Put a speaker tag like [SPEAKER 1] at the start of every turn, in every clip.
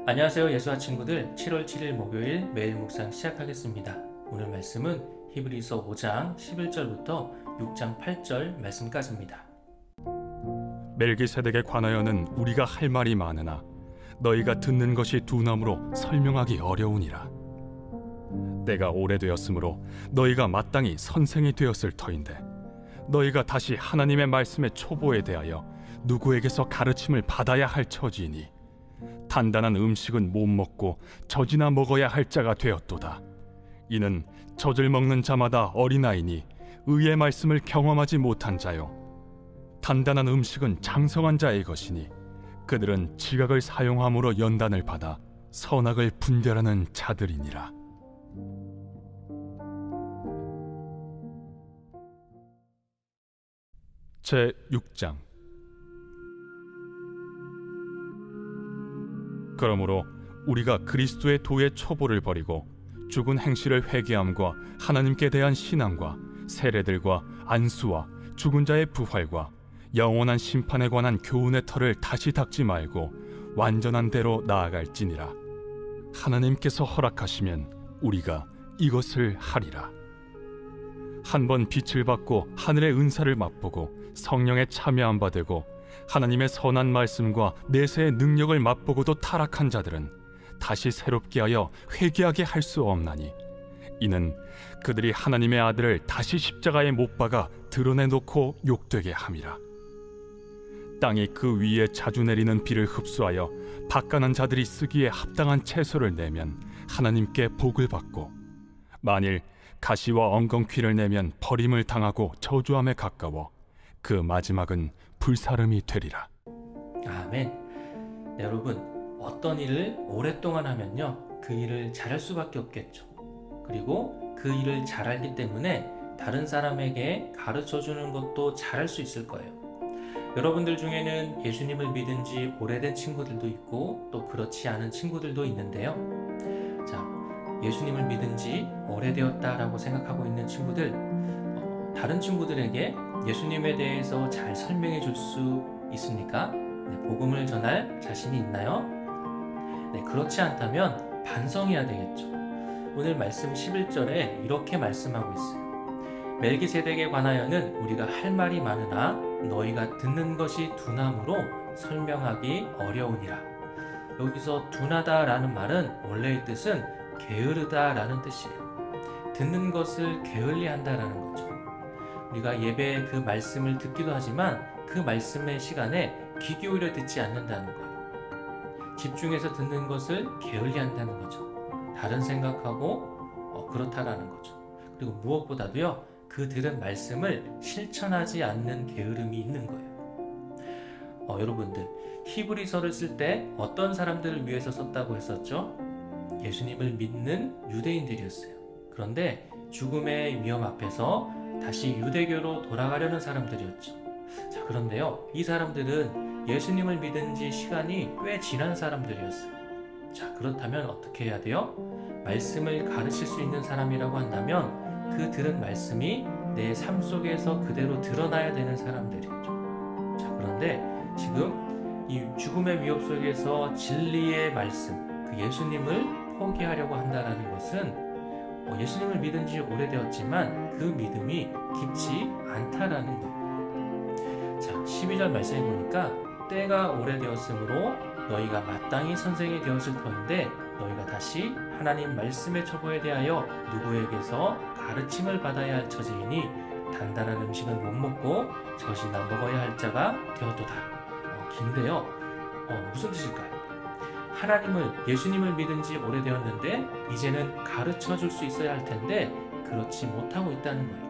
[SPEAKER 1] 안녕하세요, 예수와 친구들. 7월 7일 목요일 매일 묵상 시작하겠습니다. 오늘 말씀은 히브리서 5장 11절부터 6장 8절 말씀까지입니다.
[SPEAKER 2] 멜기세덱에 관하여는 우리가 할 말이 많으나 너희가 듣는 것이 둔함으로 설명하기 어려우니라. 때가 오래되었으므로 너희가 마땅히 선생이 되었을 터인데 너희가 다시 하나님의 말씀의 초보에 대하여 누구에게서 가르침을 받아야 할 처지이니 단단한 음식은 못 먹고 젖이나 먹어야 할 자가 되었도다. 이는 젖을 먹는 자마다 어린아이니 의의 말씀을 경험하지 못한 자요, 단단한 음식은 장성한 자의 것이니 그들은 지각을 사용함으로 연단을 받아 선악을 분별하는 자들이니라. 제6장. 그러므로 우리가 그리스도의 도의 초보를 버리고 죽은 행실을 회개함과 하나님께 대한 신앙과 세례들과 안수와 죽은 자의 부활과 영원한 심판에 관한 교훈의 털을 다시 닦지 말고 완전한 대로 나아갈지니라. 하나님께서 허락하시면 우리가 이것을 하리라. 한번 빛을 받고 하늘의 은사를 맛보고 성령에 참여한 바 되고 하나님의 선한 말씀과 내세의 능력을 맛보고도 타락한 자들은 다시 새롭게 하여 회개하게 할 수 없나니, 이는 그들이 하나님의 아들을 다시 십자가에 못 박아 드러내놓고 욕되게 함이라. 땅이 그 위에 자주 내리는 비를 흡수하여 바가난 자들이 쓰기에 합당한 채소를 내면 하나님께 복을 받고, 만일 가시와 엉겅퀴를 내면 버림을 당하고 저주함에 가까워 그 마지막은 불사름이 되리라.
[SPEAKER 1] 아멘. 네, 여러분, 어떤 일을 오랫동안 하면요, 그 일을 잘할 수밖에 없겠죠. 그리고 그 일을 잘하기 때문에 다른 사람에게 가르쳐주는 것도 잘할 수 있을 거예요. 여러분들 중에는 예수님을 믿은 지 오래된 친구들도 있고 또 그렇지 않은 친구들도 있는데요. 자, 예수님을 믿은 지 오래되었다라고 생각하고 있는 친구들, 다른 친구들에게 예수님에 대해서 잘 설명해 줄 수 있습니까? 네, 복음을 전할 자신이 있나요? 네, 그렇지 않다면 반성해야 되겠죠. 오늘 말씀 11절에 이렇게 말씀하고 있어요. 멜기세덱에 관하여는 우리가 할 말이 많으나 너희가 듣는 것이 둔함으로 설명하기 어려우니라. 여기서 둔하다라는 말은 원래의 뜻은 게으르다라는 뜻이에요. 듣는 것을 게을리한다라는 거죠. 우리가 예배에 그 말씀을 듣기도 하지만 그 말씀의 시간에 귀 기울여 듣지 않는다는 거예요. 집중해서 듣는 것을 게을리한다는 거죠. 다른 생각하고 그렇다라는 거죠. 그리고 무엇보다도요, 그 들은 말씀을 실천하지 않는 게으름이 있는 거예요. 여러분들, 히브리서를 쓸 때 어떤 사람들을 위해서 썼다고 했었죠? 예수님을 믿는 유대인들이었어요. 그런데 죽음의 위험 앞에서 다시 유대교로 돌아가려는 사람들이었죠. 자, 그런데요, 이 사람들은 예수님을 믿은 지 시간이 꽤 지난 사람들이었어요. 자, 그렇다면 어떻게 해야 돼요? 말씀을 가르칠 수 있는 사람이라고 한다면 그 들은 말씀이 내 삶 속에서 그대로 드러나야 되는 사람들이죠. 자, 그런데 지금 이 죽음의 위협 속에서 진리의 말씀, 그 예수님을 포기하려고 한다는 것은 예수님을 믿은 지 오래되었지만 그 믿음이 깊지 않다라는 거예요. 자, 12절 말씀해 보니까 때가 오래되었으므로 너희가 마땅히 선생이 되었을 터인데 너희가 다시 하나님 말씀의 초보에 대하여 누구에게서 가르침을 받아야 할 처지이니 단단한 음식은 못 먹고 젖이나 먹어야 할 자가 되었도다. 긴데요, 무슨 뜻일까요? 하나님을, 예수님을 믿은 지 오래되었는데 이제는 가르쳐 줄 수 있어야 할 텐데 그렇지 못하고 있다는 거예요.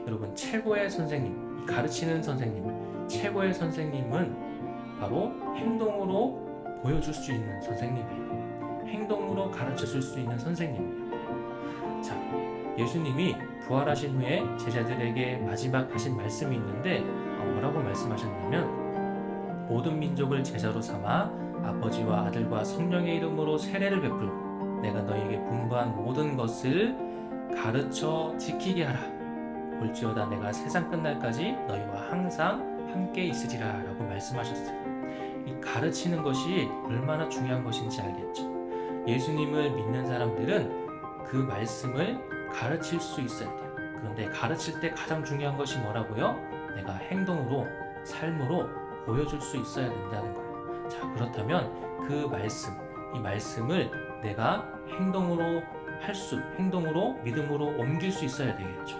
[SPEAKER 1] 여러분, 최고의 선생님, 가르치는 선생님, 최고의 선생님은 바로 행동으로 보여줄 수 있는 선생님이에요. 행동으로 가르쳐 줄 수 있는 선생님이에요. 자, 예수님이 부활하신 후에 제자들에게 마지막 하신 말씀이 있는데 뭐라고 말씀하셨냐면, 모든 민족을 제자로 삼아 아버지와 아들과 성령의 이름으로 세례를 베풀고 내가 너희에게 분부한 모든 것을 가르쳐 지키게 하라. 볼지어다 내가 세상 끝날까지 너희와 항상 함께 있으리라 라고 말씀하셨어요. 이 가르치는 것이 얼마나 중요한 것인지 알겠죠. 예수님을 믿는 사람들은 그 말씀을 가르칠 수 있어야 돼요. 그런데 가르칠 때 가장 중요한 것이 뭐라고요? 내가 행동으로, 삶으로 보여줄 수 있어야 된다는 거예요. 자, 그렇다면 그 말씀, 이 말씀을 내가 행동으로 행동으로, 믿음으로 옮길 수 있어야 되겠죠.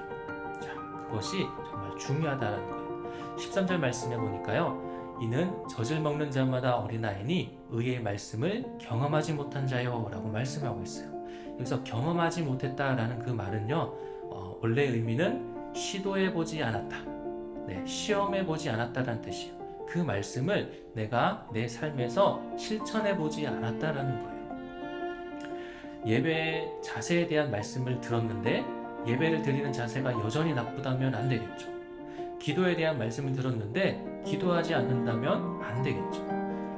[SPEAKER 1] 자, 그것이 정말 중요하다는 거예요. 13절 말씀에 보니까요. 이는 젖을 먹는 자마다 어린아이니 의의 말씀을 경험하지 못한 자요 라고 말씀하고 있어요. 여기서 경험하지 못했다라는 그 말은요, 원래 의미는 시도해보지 않았다, 시험해보지 않았다라는 뜻이에요. 그 말씀을 내가 내 삶에서 실천해보지 않았다라는 거예요. 예배 자세에 대한 말씀을 들었는데 예배를 드리는 자세가 여전히 나쁘다면 안 되겠죠. 기도에 대한 말씀을 들었는데 기도하지 않는다면 안 되겠죠.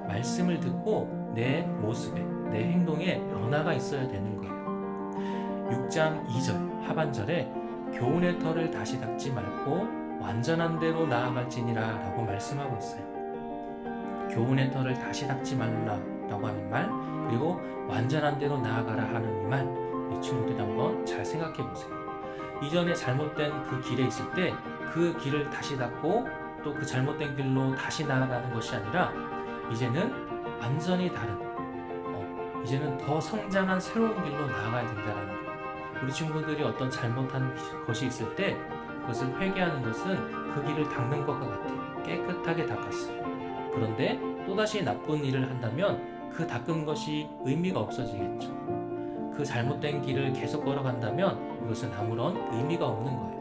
[SPEAKER 1] 말씀을 듣고 내 모습에, 내 행동에 변화가 있어야 되는 거예요. 6장 2절 하반절에 교훈의 털을 다시 닦지 말고 완전한 대로 나아갈지니라 라고 말씀하고 있어요. 교훈의 털을 다시 닦지 말라 라고 하는 말, 그리고 완전한 대로 나아가라 하는 이 말, 이 친구들이 한번 잘 생각해 보세요. 이전에 잘못된 그 길에 있을 때 그 길을 다시 닦고 또 그 잘못된 길로 다시 나아가는 것이 아니라 이제는 완전히 다른, 이제는 더 성장한 새로운 길로 나아가야 된다는 거예요. 우리 친구들이 어떤 잘못한 것이 있을 때 그것을 회개하는 것은 그 길을 닦는 것과 같아요. 깨끗하게 닦았어요. 그런데 또다시 나쁜 일을 한다면 그 닦은 것이 의미가 없어지겠죠. 그 잘못된 길을 계속 걸어간다면 이것은 아무런 의미가 없는 거예요.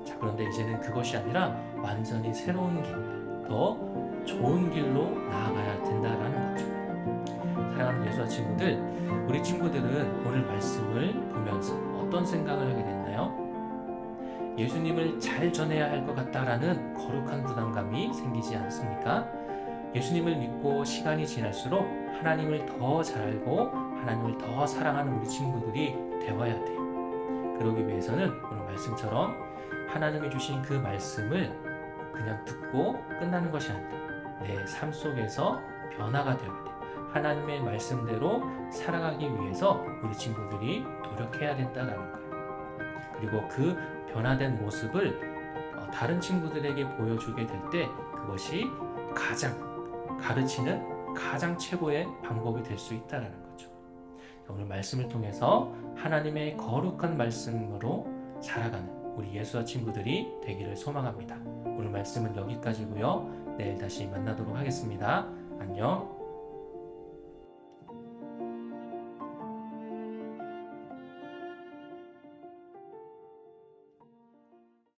[SPEAKER 1] 자, 그런데 이제는 그것이 아니라 완전히 새로운 길, 더 좋은 길로 나아가야 된다라는 거죠. 사랑하는 예수와 친구들, 우리 친구들은 오늘 말씀을 보면서 어떤 생각을 하게 됐나요? 예수님을 잘 전해야 할 것 같다라는 거룩한 부담감이 생기지 않습니까? 예수님을 믿고 시간이 지날수록 하나님을 더 잘 알고 하나님을 더 사랑하는 우리 친구들이 되어야 돼요. 그러기 위해서는 오늘 말씀처럼 하나님이 주신 그 말씀을 그냥 듣고 끝나는 것이 아니라 내 삶 속에서 변화가 되어야 돼요. 하나님의 말씀대로 살아가기 위해서 우리 친구들이 노력해야 된다는 거예요. 그리고 그 변화된 모습을 다른 친구들에게 보여주게 될 때 그것이 가르치는 가장 최고의 방법이 될 수 있다는 거죠. 오늘 말씀을 통해서 하나님의 거룩한 말씀으로 살아가는 우리 예수와 친구들이 되기를 소망합니다. 오늘 말씀은 여기까지고요. 내일 다시 만나도록 하겠습니다. 안녕.